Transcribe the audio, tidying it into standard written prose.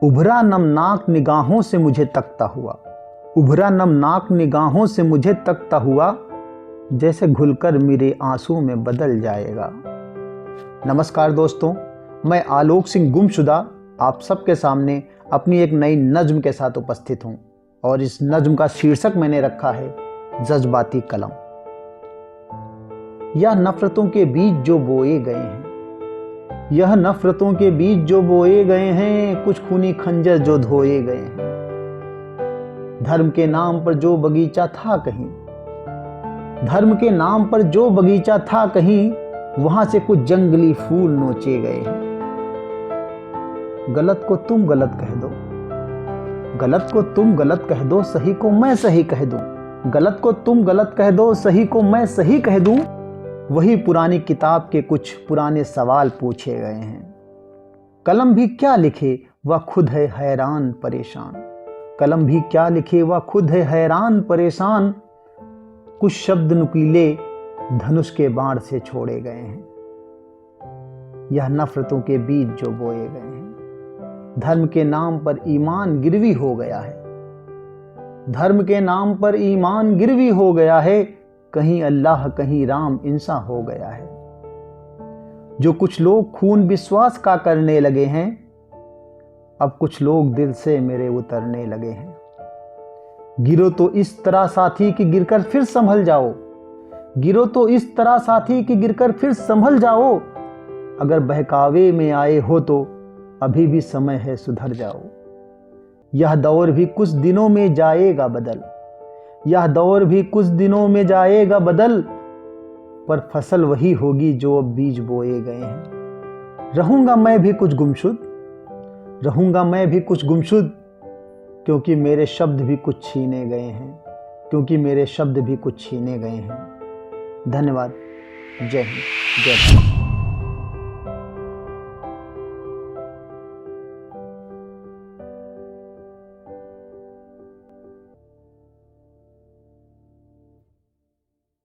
उभरा नमनाक निगाहों से मुझे तकता हुआ, उभरा नमनाक निगाहों से मुझे तकता हुआ, जैसे घुलकर मेरे आंसू में बदल जाएगा। नमस्कार दोस्तों, मैं आलोक सिंह गुमशुदा आप सबके सामने अपनी एक नई नज्म के साथ उपस्थित हूँ और इस नज्म का शीर्षक मैंने रखा है जज्बाती कलम। यह नफरतों के बीज जो बोए गए हैं, यह नफरतों के बीज जो बोए गए हैं, कुछ खूनी खंजर जो धोए गए हैं। धर्म के नाम पर जो बगीचा था कहीं, धर्म के नाम पर जो बगीचा था कहीं, वहां से कुछ जंगली फूल नोचे गए हैं। गलत को तुम गलत कह दो, गलत को तुम गलत कह दो, सही को मैं सही कह दूं। गलत को तुम गलत कह दो, सही को मैं सही कह दूं। वही पुरानी किताब के कुछ पुराने सवाल पूछे गए हैं। कलम भी क्या लिखे वह खुद है हैरान परेशान, कलम भी क्या लिखे वह खुद है हैरान परेशान। कुछ शब्द नुकीले धनुष के बाण से छोड़े गए हैं। यह नफरतों के बीज जो बोए गए हैं। धर्म के नाम पर ईमान गिरवी हो गया है, धर्म के नाम पर ईमान गिरवी हो गया है। कहीं अल्लाह कहीं राम इंसा हो गया है। जो कुछ लोग खून विश्वास का करने लगे हैं, अब कुछ लोग दिल से मेरे उतरने लगे हैं। गिरो तो इस तरह साथी कि गिरकर फिर संभल जाओ, गिरो तो इस तरह साथी कि गिरकर फिर संभल जाओ। अगर बहकावे में आए हो तो अभी भी समय है सुधर जाओ। यह दौर भी कुछ दिनों में जाएगा बदल, यह दौर भी कुछ दिनों में जाएगा बदल, पर फसल वही होगी जो अब बीज बोए गए हैं। रहूंगा मैं भी कुछ गुमशुद, रहूंगा मैं भी कुछ गुमशुद, क्योंकि मेरे शब्द भी कुछ छीने गए हैं, क्योंकि मेरे शब्द भी कुछ छीने गए हैं। धन्यवाद। जय हिंद, जय भारत।